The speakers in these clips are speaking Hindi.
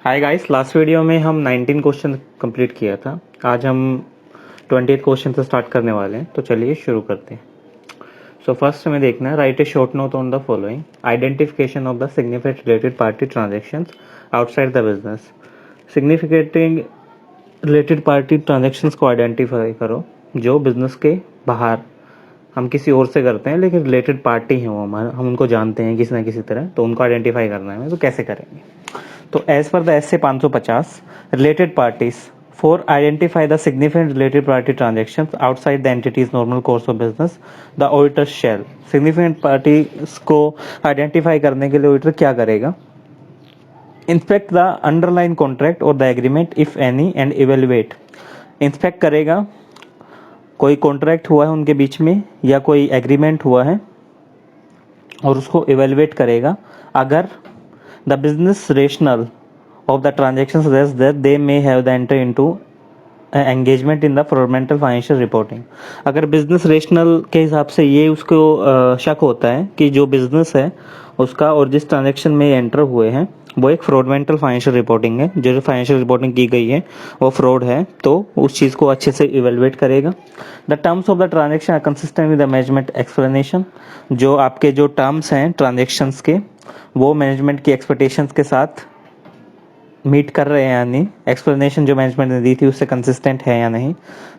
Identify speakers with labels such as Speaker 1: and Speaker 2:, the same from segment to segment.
Speaker 1: हाय गाइस, लास्ट वीडियो में हम 19 क्वेश्चन कंप्लीट किया था। आज हम 20th क्वेश्चन से स्टार्ट करने वाले हैं, तो चलिए शुरू करते हैं। सो फर्स्ट हमें देखना है, write a short note on the following identification of the significant related party transactions outside the business. Significant related party transactions को आइडेंटिफाई करो जो बिजनेस के बाहर हम किसी और से करते हैं, लेकिन रिलेटेड पार्टी हैं वो हम उनको जानते हैं किसी ना किसी तरह, तो उनको आइडेंटिफाई करना है। तो कैसे करेंगे? तो as per the S 550 related parties for identify the significant related party transaction outside the entities normal course of business the auditor shall. Significant parties को आइडेंटिफाई करने के लिए ऑडिटर क्या करेगा? इंस्पेक्ट द अंडरलाइन कॉन्ट्रैक्ट और the agreement if any and evaluate. Inspect करेगा कोई कॉन्ट्रैक्ट हुआ है उनके बीच में या कोई एग्रीमेंट हुआ है, और उसको इवेलुएट करेगा अगर the business rationale of the transaction suggests that they may have the enter into engagement in the fundamental financial reporting। अगर बिजनेस रेशनल के हिसाब से ये उसको शक होता है कि जो बिजनेस है उसका और जिस ट्रांजैक्शन में एंटर हुए हैं वो एक फ्रॉडमेंटल फाइनेंशियल रिपोर्टिंग है, जो फाइनेंशियल रिपोर्टिंग की गई है वो फ्रॉड है, तो उस चीज़ को अच्छे से इवेलुएट करेगा। The terms of the transaction are consistent with the management explanation. जो आपके जो टर्म्स हैं ट्रांजैक्शंस के वो मैनेजमेंट की एक्सपेक्टेशंस के साथ मीट कर रहे हैं या नहीं, एक्सप्लेनेशन जो मैनेजमेंट ने दी थी उससे कंसिस्टेंट है या नहीं।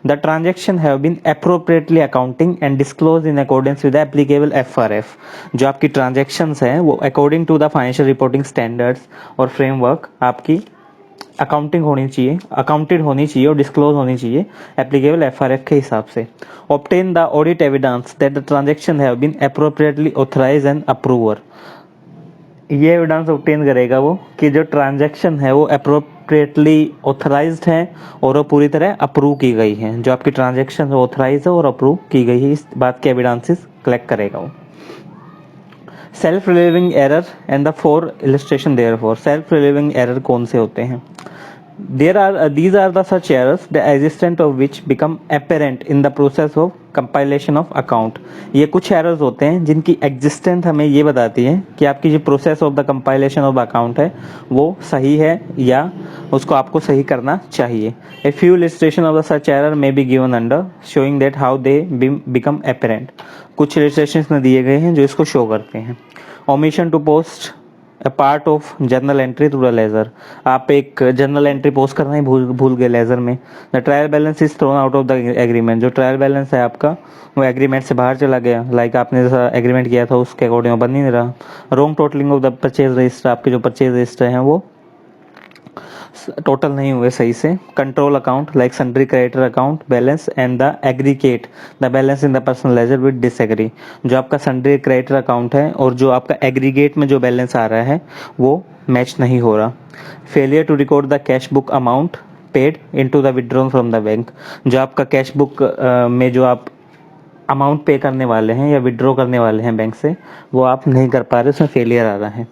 Speaker 1: The transaction have been appropriately accounting and disclose in accordance with applicable FRF. जो आपकी ट्रांजेक्शंस हैं वो according to the financial reporting standards और फ्रेमवर्क आपकी अकाउंटिंग होनी चाहिए, अकाउंटेड होनी चाहिए और डिस्क्लोज होनी चाहिए एप्लीकेबल एफआरएफ के हिसाब से। Obtain the audit evidence that the transaction have been appropriately authorise and approver. ये एविडेंस ऑब्टेन करेगा वो कि जो ट्रांजैक्शन है वो अप्रोप्रिएटली ऑथराइज्ड है और वो पूरी तरह अप्रूव की गई है। जो आपकी ट्रांजैक्शन ऑथराइज है और अप्रूव की गई है, इस बात के एविडेंसेस कलेक्ट करेगा वो। Self relieving error and the four illustration therefore. Self relieving error कौन से होते हैं? These are the such errors the existence of which become apparent in the process of compilation of account। ये कुछ errors होते हैं जिनकी existence हमें ये बताती है कि आपकी जो process of the compilation of account है वो सही है या उसको आपको सही करना चाहिए। A few illustration of the such error may be given under showing that how they become apparent। कुछ illustrations में दिए गए हैं जो इसको show करते हैं। Omission to post a part of journal entry through the ledger। आप एक जर्नल एंट्री पोस्ट करना ही भूल गए लेजर में। The trial balance is thrown out of the agreement. जो ट्रायल बैलेंस है आपका वो एग्रीमेंट से बाहर चला गया, लाइक आपने जैसा एग्रीमेंट किया था उसके अकॉर्डिंग बन ही नहीं रहा। Wrong totalling of the purchase register. आपके जो परचेज रजिस्टर हैं वो टोटल नहीं हुए सही से। Control account like sundry creditor account balance and the aggregate the balance in the personal ledger with disagree. जो आपका सन्ड्री क्रेडिटर अकाउंट है और जो आपका एग्रीगेट में जो बैलेंस आ रहा है वो मैच नहीं हो रहा। Failure to record the cash book amount paid into the withdrawn from the bank. जो आपका कैश बुक में जो आप अमाउंट पे करने वाले हैं या विड्रॉ करने वाले हैं बैंक से वो आप नहीं कर पा रहे, उसमें फेलियर आ रहा है।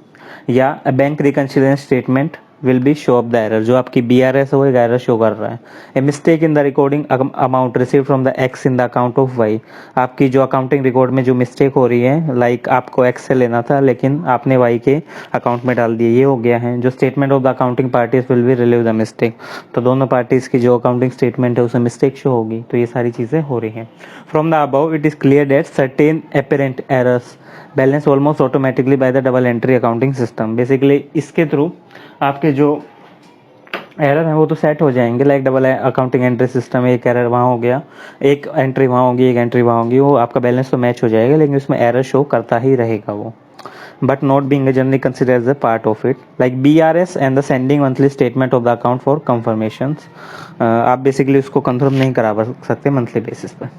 Speaker 1: या bank reconciliation statement will be show off the error. जो आपकी BRS है वो एक एरर शो कर रहा है। A mistake in the recording amount receive from the X in the account of Y. आपकी जो अकाउंटिंग रिकॉर्ड में जो मिस्टेक हो रही है, लाइक आपको एक्स से लेना था लेकिन आपने वाई के अकाउंट में डाल दिया, ये हो गया है। जो statement of the accounting parties will be relieve the mistake. तो दोनों पार्टीज की जो अकाउंटिंग स्टेटमेंट है उसमें मिस्टेक शो होगी, तो ये सारी चीज़ें हो रही हैं। From the above it is clear that certain apparent errors balance almost automatically by the double entry accounting system. Basically इसके थ्रू आपके जो एरर है वो तो सेट हो जाएंगे, like double accounting entry system. एक एरर वहाँ हो गया, एक एंट्री वहाँ होगी, एक एंट्री वहाँ होगी, वो आपका बैलेंस तो मैच हो जाएगा, लेकिन उसमें एरर शो करता ही रहेगा वो, but not being generally considered as a part of it. Like BRS and the sending monthly statement of the account for confirmations. आप बेसिकली उसको कंफर्म नहीं करा सकते मंथली बेसिस पर।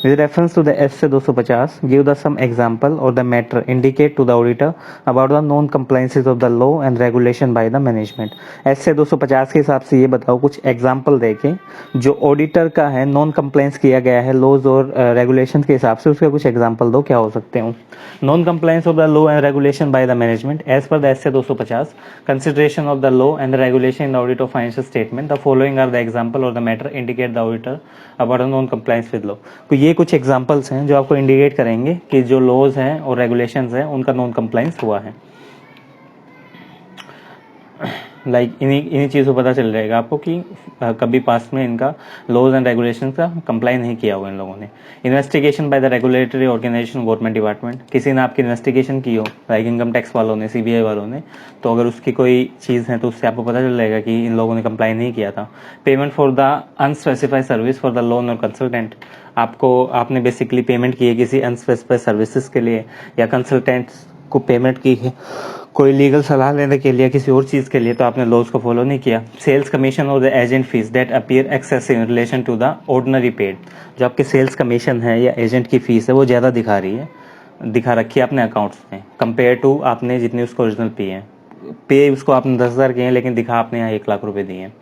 Speaker 1: With reference to the S 250, give the some example or the matter indicate to the auditor about the non-compliances of the law and regulation by the management। S 250 के हिसाब से ये बताओ कुछ एग्जाम्पल देके जो ऑडिटर का है नॉन कंप्लाइंस किया गया है लॉज और रेगुलेशन के हिसाब से, उसके कुछ एग्जाम्पल दो, क्या हो सकते हो। Non compliance of the law and regulation by the management as per the S 250 consideration of the law and regulation in the audit of financial statement the following are the example और the matter indicate the auditor about the non compliance with law. तो ये कुछ एग्जांपल्स हैं जो आपको इंडिकेट करेंगे कि जो लॉज हैं और रेगुलेशंस हैं उनका नॉन कंप्लाइंस हुआ है। लाइक इन्हीं चीज़ों पता चल जाएगा आपको कि कभी पास्ट में इनका लॉज एंड रेगुलेशन का कंप्लाई नहीं किया हुआ इन लोगों ने। Investigation by the regulatory organisation government department, किसी ने आपकी इन्वेस्टिगेशन की हो लाइक इनकम टैक्स वालों ने, सीबीआई वालों ने, तो अगर उसकी कोई चीज़ है तो उससे आपको पता चल जाएगा कि इन लोगों ने कंप्लाई नहीं किया था। Payment for the unspecified service for the loan और कंसल्टेंट, आपने बेसिकली पेमेंट की है किसी अनस्पेसिफाइड सर्विसेज के लिए या कंसल्टेंट्स को पेमेंट की है कोई लीगल सलाह लेने के लिए किसी और चीज़ के लिए, तो आपने लॉज को फॉलो नहीं किया। सेल्स कमीशन और the agent fees that appear excessive in relation to the ordinary paid, जो आपके सेल्स कमीशन है या एजेंट की फीस है वो ज़्यादा दिखा रखी है अपने अकाउंट्स में कंपेयर टू आपने जितनी उसको ओरिजिनल पे उसको आपने 10,000 किए हैं लेकिन दिखा आपने यहाँ 1 लाख रुपए दिए हैं।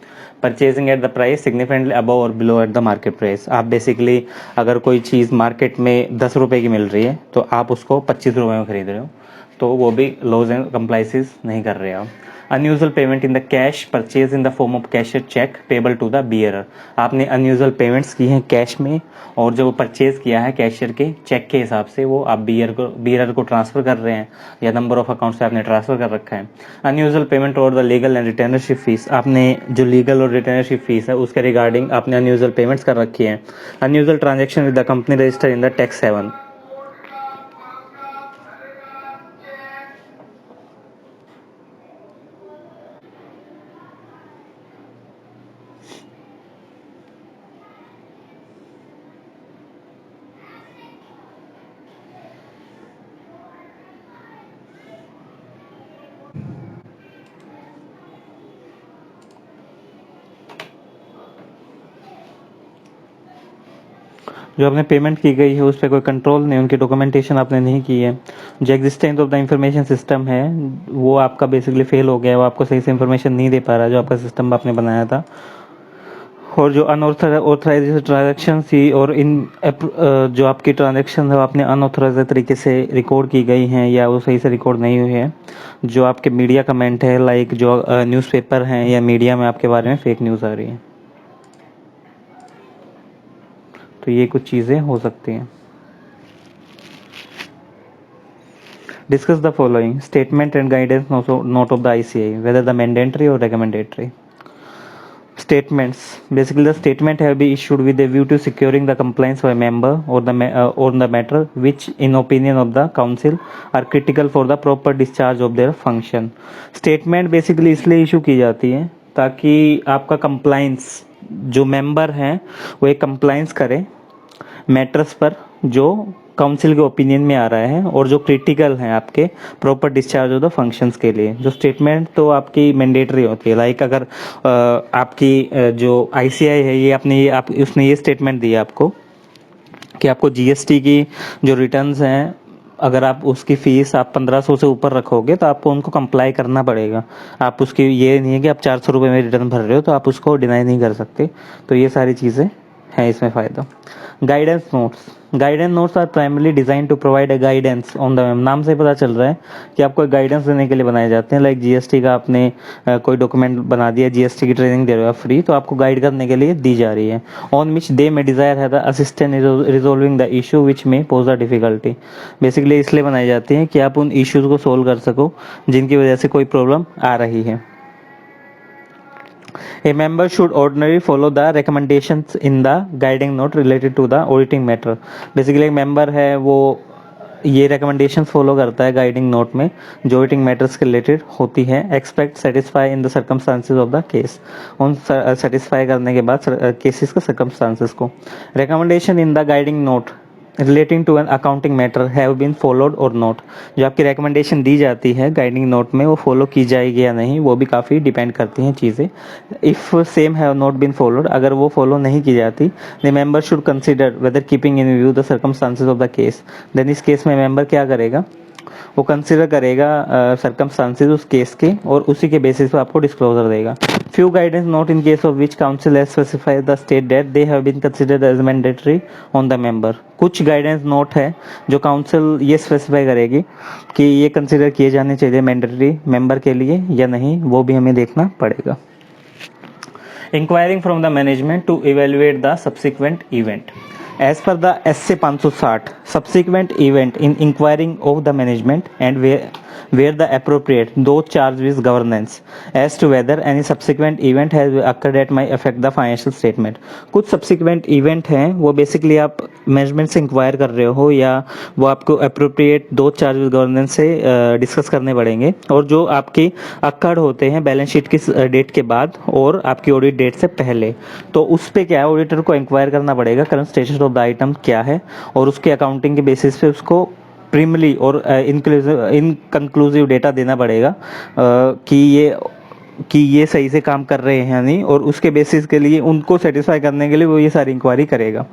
Speaker 1: Purchasing at the price significantly above और below at the market price, आप बेसिकली अगर कोई चीज़ मार्केट में 10 रुपये की मिल रही है तो आप उसको 25 रुपये में खरीद रहे हो, तो वो भी लॉज एंड कंप्लाइंसेस नहीं कर रहे आप। Unusual payment in the cash purchase in the form of cashier cheque payable to the bearer, आपने अनयूजुअल पेमेंट्स की हैं कैश में और जो परचेज किया है कैशियर के चेक के हिसाब से वो आप बियरर को ट्रांसफर कर रहे हैं या नंबर ऑफ अकाउंट से आपने ट्रांसफर कर रखा है। अनयूजुअल पेमेंट और द लीगल एंड रिटर्नरशिप फीस, आपने जो लीगल और रिटर्नरशिप फीस है उसके रिगार्डिंग आपने अनयूजुअल पेमेंट्स कर रखी है। Unusual transaction with the company register in the tax haven, जो आपने पेमेंट की गई है उस पर कोई कंट्रोल नहीं, उनकी डॉक्यूमेंटेशन आपने नहीं की है, जो existence of the information system है वो आपका बेसिकली फेल हो गया है, वो आपको सही से इंफॉर्मेशन नहीं दे पा रहा जो आपका सिस्टम आपने बनाया था, और जो अनऑथराइज ट्रांजेक्शन थी और जो आपकी ट्रांजेक्शन है वो आपने अनऑथराइज तरीके से रिकॉर्ड की गई हैं या वो सही से रिकॉर्ड नहीं हुई है। जो आपके मीडिया कमेंट है लाइक जो न्यूज़पेपर हैं या मीडिया में आपके बारे में फेक न्यूज़ आ रही है, तो ये कुछ चीज़ें हो सकती हैं। Discuss the following statement and guidance note of the ICAI whether the mandatory or recommendatory. Statements, basically the statement have been issued with a view to securing the compliance by member or the matter which in opinion of the council are critical for the proper discharge of their function. Statement basically इसलिए इशू की जाती है ताकि आपका कंप्लाइंस जो मेंबर हैं वो एक कंप्लाइंस करें मैटर्स पर जो काउंसिल के ओपिनियन में आ रहा है और जो क्रिटिकल हैं आपके proper discharge of the functions के लिए। जो स्टेटमेंट तो आपकी मैंडेटरी होती है, लाइक अगर आपकी जो ICAI है ये उसने ये स्टेटमेंट दिया आपको कि आपको GST की जो रिटर्न्स हैं अगर आप उसकी फ़ीस आप 1500 से ऊपर रखोगे तो आपको उनको कंप्लाई करना पड़ेगा। आप उसकी ये नहीं है कि आप 400 रुपये में रिटर्न भर रहे हो तो आप उसको डिनाई नहीं कर सकते। तो ये सारी चीज़ें हैं इसमें फ़ायदा। Guidance notes are primarily design to provide a guidance on the, नाम से पता चल रहा है कि आपको गाइडेंस देने के लिए बनाए जाते हैं। लाइक GST का आपने कोई डॉक्यूमेंट बना दिया, GST की ट्रेनिंग दे रहे हो आप फ्री, तो आपको गाइड करने के लिए दी जा रही है। ऑन विच दे में डिजायर है the assistant resolving the issue which में पोज द डिफिकल्टी, बेसिकली इसलिए बनाई जाती है कि आप उन इश्यूज को सोल्व कर सको जिनकी वजह से कोई प्रॉब्लम आ रही है। A member should ordinarily follow the recommendations in the guiding note related to the auditing matter. Basically एक member है वो ये recommendations follow करता है guiding note में जो auditing matters के related होती है। Expect satisfy in the circumstances of the case, उन satisfy करने के बाद cases के circumstances को। Recommendation in the guiding note relating to an accounting matter have been followed or not, जो आपकी रिकमेंडेशन दी जाती है गाइडिंग नोट में वो फॉलो की जाएगी या नहीं वो भी काफ़ी डिपेंड करती हैं चीज़ें। If same have not been followed, अगर वो फॉलो नहीं की जाती, the member should consider whether keeping in view the circumstances of the case, then इस केस में मेंबर क्या करेगा, वो कंसिडर करेगा सर्कमस्टांसेस उस केस के और उसी के बेसिस पे आपको डिस्क्लोजर देगा। Few guidance note in case of which council has specified the state that they have been considered as mandatory on the member, कुछ गाइडेंस नोट है जो काउंसिल ये स्पेसिफाई करेगी कि ये कंसिडर किए जाने चाहिए मैंडेटरी मेंबर के लिए या नहीं, वो भी हमें देखना पड़ेगा। Inquiring from the management to evaluate the subsequent event, as per the SA 560 subsequent event in inquiring of the management and where the appropriate those charged with governance as to whether any subsequent event has occurred that might affect the financial statement। कुछ subsequent event हैं वो बेसिकली आप मैनेजमेंट से इंक्वायर कर रहे हो या वो आपको अप्रोप्रिएट दो चार्ज विद गवर्नेंस से डिस्कस करने पड़ेंगे, और जो आपके अक्कड़ होते हैं बैलेंस शीट की डेट के बाद और आपकी ऑडिट डेट से पहले, तो उस पे क्या है ऑडिटर को इंक्वायर करना पड़ेगा current status of the item क्या है, और उसके अकाउंटिंग के बेसिस पे उसको प्रीमली और इनकंक्लूसिव डेटा देना पड़ेगा कि ये सही से काम कर रहे हैं या नहीं, और उसके बेसिस के लिए उनको सेटिस्फाई करने के लिए वो ये सारी इंक्वायरी करेगा।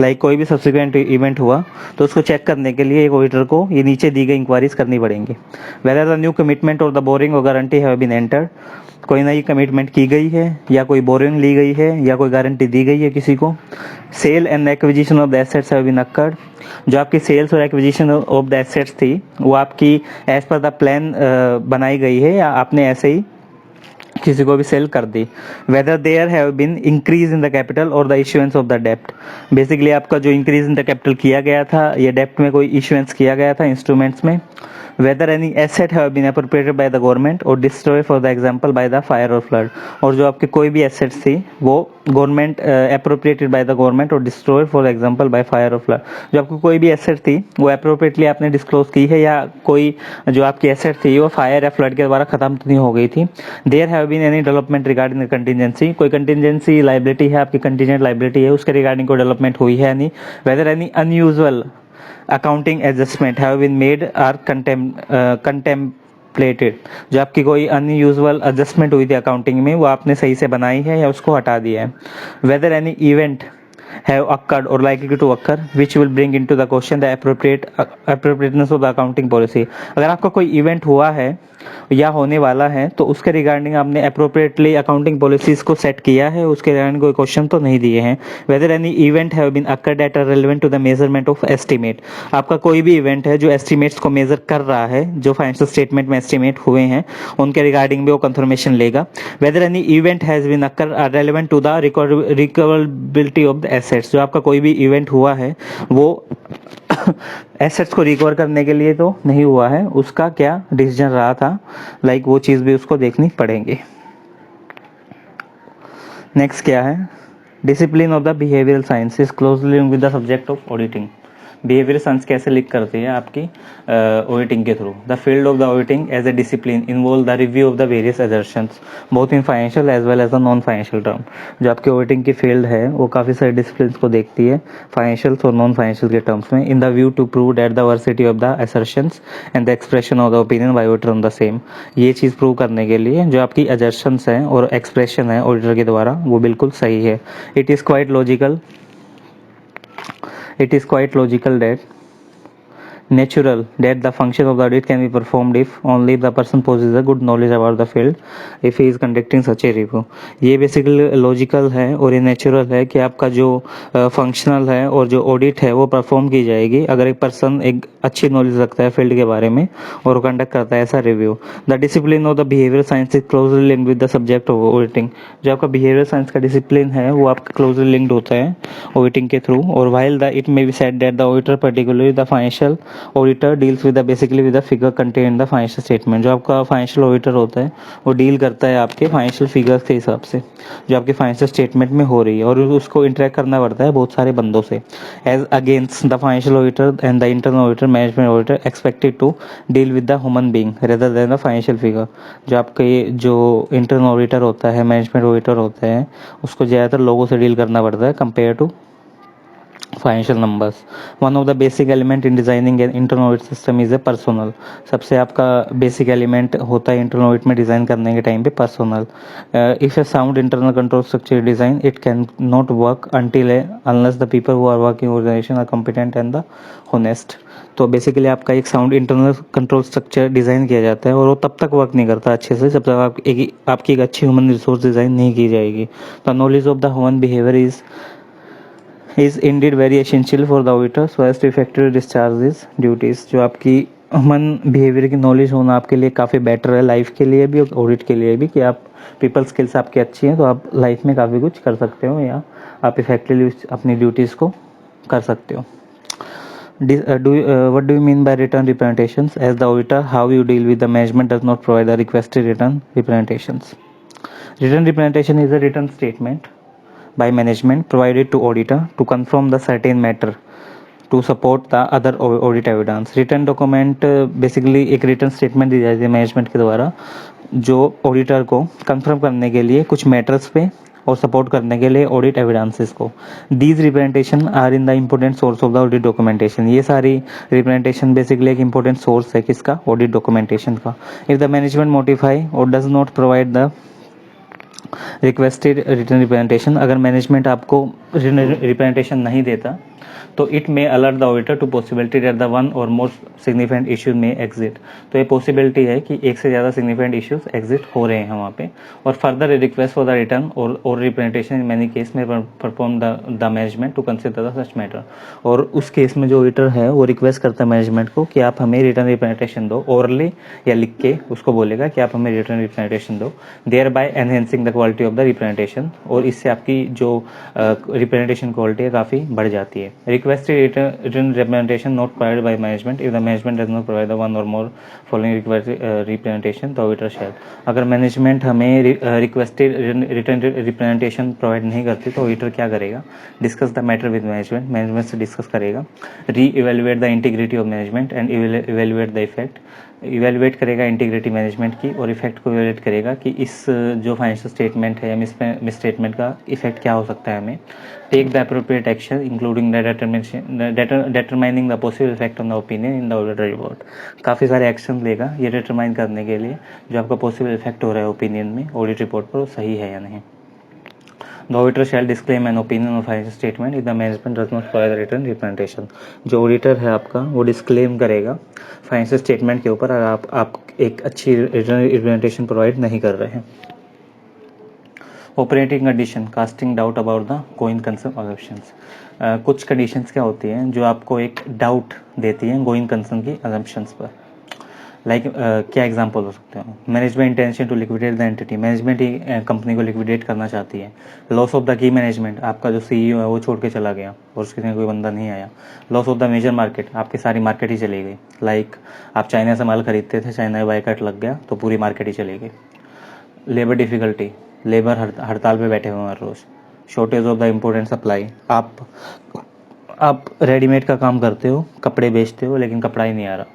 Speaker 1: लाइक कोई भी सब्सिक्वेंट इवेंट हुआ तो उसको चेक करने के लिए एक ऑडिटर को ये नीचे दी गई इंक्वायरीज करनी पड़ेंगी। वेदर द न्यू कमिटमेंट और द बोरिंग और गारंटी हैव बीन एंटर्ड, कोई नई कमिटमेंट की गई है या कोई बोरिंग ली गई है या कोई गारंटी दी गई है किसी को। Sale and acquisition of the assets have been occurred, जो आपकी सेल्स और एक्विजिशन ऑफ द एसेट्स थी वो आपकी एज पर द प्लान बनाई गई है या आपने ऐसे ही किसी को भी सेल कर दी। Whether there have been increase in the capital और द इशुएंस ऑफ द डेप्ट, बेसिकली आपका जो इंक्रीज इन द कैपिटल किया गया था या डेप्ट में कोई इशुएंस किया गया था इंस्ट्रूमेंट्स में। Whether any asset have been appropriated by the government और destroy for the example by the fire और फ्लड, और जो आपके कोई भी एसेट्स थी वो government appropriated by the government और destroy for example by fire और फ्लड, जो आपको कोई भी एसेट थी वो अप्रोप्रिएटली आपने डिस्क्लोज की है या कोई जो आपकी एसेट थी वो फायर या फ्लड के द्वारा खत्म तो नहीं हो गई थी। There have been any development regarding the contingency, कोई कंटीजेंसी लाइबिलिटी है आपकी कंटीजेंट लाइबिलिटी है उसके रिगार्डिंग कोई डेवलपमेंट हुई है नहीं। Whether any unusual accounting adjustment have been made or contemplated, जो आपकी कोई अनयूजुअल एडजस्टमेंट हुई थी अकाउंटिंग में वो आपने सही से बनाई है या उसको हटा दिया है। Weather any event have occurred or likely to occur which will bring into the question the appropriateness of the accounting policy, अगर आपका कोई इवेंट हुआ है या होने वाला है तो उसके रिगार्डिंग आपने अप्रोप्रिएटली अकाउंटिंग पॉलिसीज को सेट किया है, उसके रिगार्डिंग कोई क्वेश्चन तो नहीं दिए हैं। Whether any event have been occurred at relevant to the measurement of estimate, आपका कोई भी इवेंट है जो एस्टीमेट्स को मेजर कर रहा है, जो फाइनेंशियल स्टेटमेंट में एस्टीमेट हुए हैं उनके रिगार्डिंग भी वो कंफर्मेशन लेगा। Whether any event has been occurred relevant to the recoverability of the assets, जो आपका कोई भी इवेंट हुआ है वो एसेट्स को रिकवर करने के लिए तो नहीं हुआ है, उसका क्या डिसीजन रहा था, लाइक वो चीज़ भी उसको देखनी पड़ेगी। नेक्स्ट क्या है, discipline of the behavioural science is closely linked with the subject of auditing. Behaviour science कैसे लिंक करती है आपकी ऑडिटिंग के थ्रू। The field of the auditing as a discipline involve the review of the various assertions both in financial as well as the non financial term, जो आपकी ऑडिटिंग की फील्ड है वो काफ़ी सारे डिसिप्लिन को देखती है फाइनेंशियल और नॉन फाइनेंशियल के टर्म्स में, in the view to prove that the veracity of the assertions and the expression of the opinion by auditor on the same. ये चीज़ प्रूव करने के लिए जो आपकी असर्शंस हैं और एक्सप्रेशन है ऑडिटर के द्वारा वो बिल्कुल सही है। It is quite logical that natural that the function of the audit can be performed if only the person possesses a good knowledge about the field if he is conducting such a review। ये बेसिकली लॉजिकल है और ये नेचुरल है कि आपका जो फंक्शनल है और जो ऑडिट है वो परफॉर्म की जाएगी अगर एक पर्सन एक अच्छी नॉलेज रखता है फील्ड के बारे में और वो कंडक्ट करता है ऐसा review. The discipline of the behaviour science is closely linked with the subject of auditing, जो आपका बिहेवियर साइंस का डिसिप्लिन है वो आपका क्लोजली लिंक्ड होता है ऑडिटिंग के थ्रू। और while the it may be said that the auditor particularly the financial auditor deals with the basically with the figure contain in the financial statement, जो आपका फाइनेंशियल ऑडिटर होता है वो डील करता है आपके फाइनेंशियल फिगर्स के हिसाब से जो आपके फाइनेंशियल स्टेटमेंट में हो रही है, और उसको इंटरेक्ट करना पड़ता है बहुत सारे बंदों से। As against the financial auditor and the internal auditor management auditor expected to deal with the human being rather than the financial figure, जो आपके जो इंटरनल ऑडिटर होता है मैनेजमेंट ऑडिटर होते हैं उसको ज़्यादातर लोगों से डील करना पड़ता है compare to financial numbers. One of the basic element in designing an internal audit system is a personal, सबसे आपका बेसिक एलिमेंट होता है इंटरनल ऑडिट में डिज़ाइन करने के टाइम पे personal. If a sound internal control structure design it can not work until unless the people who are working organization are competent and the honest. तो बेसिकली आपका एक sound internal control structure design किया जाता है और वो तब तक वर्क नहीं करता अच्छे से जब तक आपकी एक अच्छी ह्यूमन रिसोर्स डिज़ाइन नहीं की जाएगी। The knowledge of the human behaviour is indeed very essential for the auditor so as to effectively discharge his duties, जो आपकी ह्यूमन बिहेवियर की नॉलेज होना आपके लिए काफ़ी बेटर है लाइफ के लिए भी और ऑडिट के लिए भी, कि आप पीपल स्किल्स आपकी अच्छी हैं तो आप लाइफ में काफ़ी कुछ कर सकते हो या आप इफेक्टिवली अपनी ड्यूटीज़ को कर सकते हो। What do you mean by return representations? As the auditor, how you deal with the management does not provide the requested return representations. Written representation is a written statement by management provided to auditor to confirm the certain matter to support the other audit evidence. Written document basically एक written statement दी जाती है मैनेजमेंट के द्वारा जो ऑडिटर को कंफर्म करने के लिए कुछ मैटर्स पे और सपोर्ट करने के लिए ऑडिट एविडेंसेस को. These representation are in the important source of the audit documentation. ये सारी रिप्रेजेंटेशन बेसिकली एक इम्पोर्टेंट सोर्स है किसका? ऑडिट डॉक्यूमेंटेशन का. If the management modify or does not provide the requested written representation, अगर मैनेजमेंट आपको रिप्रेजेंटेशन नहीं देता तो it may alert the auditor to possibility that the one or more significant issues may exist. तो ये पॉसिबिलिटी है कि एक से ज़्यादा सिग्निफिकेंट इश्यूज एग्जिट हो रहे हैं वहाँ पे, और further request for the written or representation in many case में perform the management to consider the such matter. और उस केस में जो ऑडिटर है वो रिक्वेस्ट करता है मैनेजमेंट को कि आप हमें रिटर्न रिप्रेजेंटेशन दो, ओरली या लिख के उसको बोलेगा कि आप हमें रिटर्न रिप्रेजेंटेशन दो, thereby enhancing the quality of the representation. और इससे आपकी जो रिप्रेजेंटेशन क्वालिटी है काफ़ी बढ़ जाती है. Requested written representation not provided by management. If the management does not provide the one or more following required representation, the auditor shall. अगर मैनेजमेंट हमें रिक्वेस्टेड रिटर्न रिप्रेजेंटेशन प्रोवाइड नहीं करती तो ऑडिटर क्या करेगा? Discuss the matter with management से डिस्कस करेगा, री evaluate the integrity of management and evaluate the effect. Evaluate करेगा इंटीग्रिटी मैनेजमेंट की और इफेक्ट को इवेल्युएट करेगा कि इस जो फाइनेंशियल स्टेटमेंट है या मिस स्टेटमेंट का इफेक्ट क्या हो सकता है हमें. Take the appropriate action including determining the possible effect on the opinion in the auditor report. काफ़ी सारे एक्शन लेगा ये डिटरमाइन करने के लिए जो आपका पॉसिबल इफेक्ट हो रहा है ओपिनियन में ऑडिट रिपोर्ट पर, वो सही है या नहीं. The auditor shall disclaim an opinion on financial statement if the management does not provide the written representation. जो ऑडिटर है आपका वो डिस्क्लेम करेगा फाइनेंशियल स्टेटमेंट के ऊपर अगर आप एक अच्छी रिटर्न रिप्रेजेंटेशन प्रोवाइड नहीं कर रहे हैं. Operating condition casting doubt about the going concern assumptions. कुछ कंडीशंस क्या होती हैं जो आपको एक डाउट देती हैं गोइंग कंसर्न की अजम्पशंस पर. लाइक क्या एग्जांपल हो सकते हैं? Management intention to liquidate the entity, management ही कंपनी को लिक्विडेट करना चाहती है. Loss of the key management, आपका जो सीईओ है वो छोड़ के चला गया और उसके लिए कोई बंदा नहीं आया. Loss of the major market, आपकी सारी मार्केट ही चली गई. लाइक आप चाइना से माल खरीदते थे, चाइना में बायकॉट लग गया तो पूरी मार्केट ही चली गई. लेबर डिफिकल्टी, लेबर हड़ताल पे बैठे हुए हैं रोज. Shortage of the important supply, आप रेडीमेड का काम करते हो, कपड़े बेचते हो लेकिन कपड़ा ही नहीं आ रहा.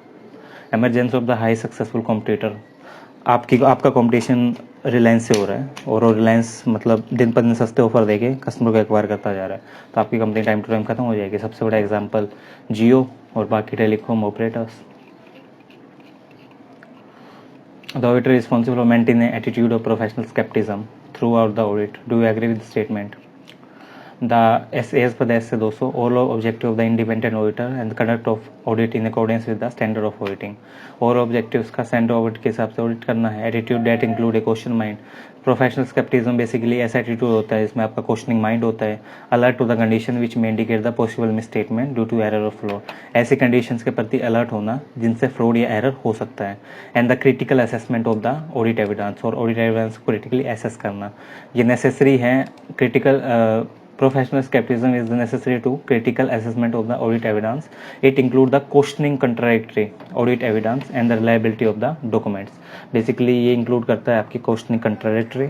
Speaker 1: Emergency of the high successful competitor, आपका कंपटीशन रिलायंस से हो रहा है और रिलायंस मतलब दिन पर दिन सस्ते ऑफर देके कस्टमर को एक्वायर करता जा रहा है तो आपकी कंपनी टाइम टू टाइम खत्म हो जाएगी. सबसे बड़ा एग्जांपल जियो और बाकी telecom operators. The auditor is responsible for maintaining an attitude of professional skepticism throughout the audit. Do you agree with the statement? As per the SA 200, all objective of the independent auditor and the conduct of audit in accordance with the standard of auditing. और objectives का standard audit के हिसाब से audit करना है. Attitude that include a question mind. Professional skepticism basically ऐसा attitude होता है जिसमें आपका questioning mind होता है. Alert to the condition which may indicate the possible misstatement due to error or fraud. ऐसी conditions के प्रति alert होना जिनसे fraud या error हो सकता है. And the critical assessment of the audit evidence, और audit evidence को critically assess करना ये necessary है. Critical professional skepticism is necessary to critical assessment of the audit evidence. It includes the questioning contradictory audit evidence and the reliability of the documents. Basically ये include करता है आपकी questioning contradictory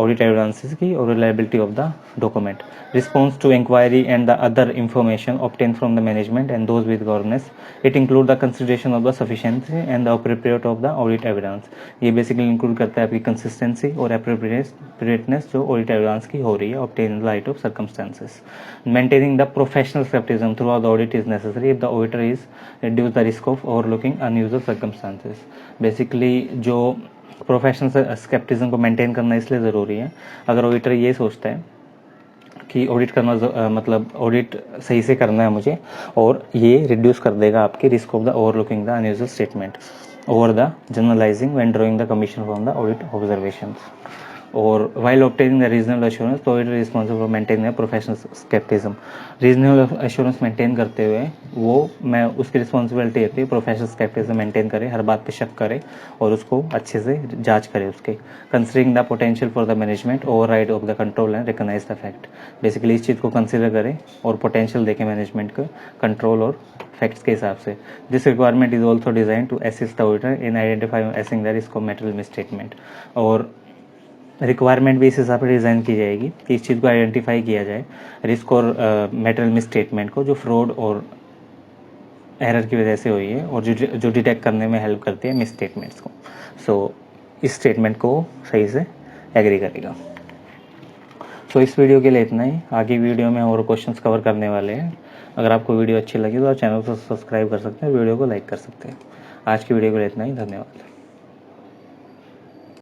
Speaker 1: audit evidences की और reliability of the document. Response to inquiry and the other information obtained from the management and those with governance. It include the consideration of the sufficiency and the appropriate of the audit evidence. ये basically include करता है आपकी consistency और appropriateness जो audit evidence की हो रही है obtained in light of circumstances. Maintaining the professional skepticism throughout the audit is necessary if the auditor is reduce the risk of overlooking unusual circumstances. Basically जो प्रोफेशनल स्केप्टिज्म को मेंटेन करना इसलिए ज़रूरी है अगर ऑडिटर ये सोचता है कि ऑडिट करना मतलब ऑडिट सही से करना है मुझे और ये रिड्यूस कर देगा आपकी risk of the overlooking the unusual statement over the generalizing when drawing the commission from the audit observations. और while obtaining the regional assurance तो it responsible for maintaining the professional scepticism. Regional assurance maintain करते हुए वो मैं उसकी रिस्पॉन्सिबिलिटी होती है प्रोफेशनल स्केप्टिज्म मेंटेन करे, हर बात पे शक करे और उसको अच्छे से जांच करे उसके। Considering the potential for the management override of the control and recognize the fact. Basically इस चीज़ को कंसिडर करें और पोटेंशियल देखे मैनेजमेंट का कंट्रोल और फैक्ट्स के हिसाब से। This requirement is also design to assist the auditor in identifying assessing the risk of material misstatement. और रिक्वायरमेंट भी इस हिसाब से डिज़ाइन की जाएगी कि इस चीज़ को आइडेंटिफाई किया जाए रिस्क और मेटेरियल मिसस्टेटमेंट को जो फ्रॉड और एरर की वजह से हुई है और जो डिटेक्ट करने में हेल्प करती है मिसस्टेटमेंट्स को। सो इस स्टेटमेंट को सही से एग्री करेगा। सो इस वीडियो के लिए इतना ही। आगे वीडियो में और क्वेश्चंस कवर करने वाले हैं। अगर आपको वीडियो अच्छी लगी तो आप चैनल को सब्सक्राइब कर सकते हैं, वीडियो को लाइक कर सकते हैं। आज की वीडियो के लिए इतना ही, धन्यवाद।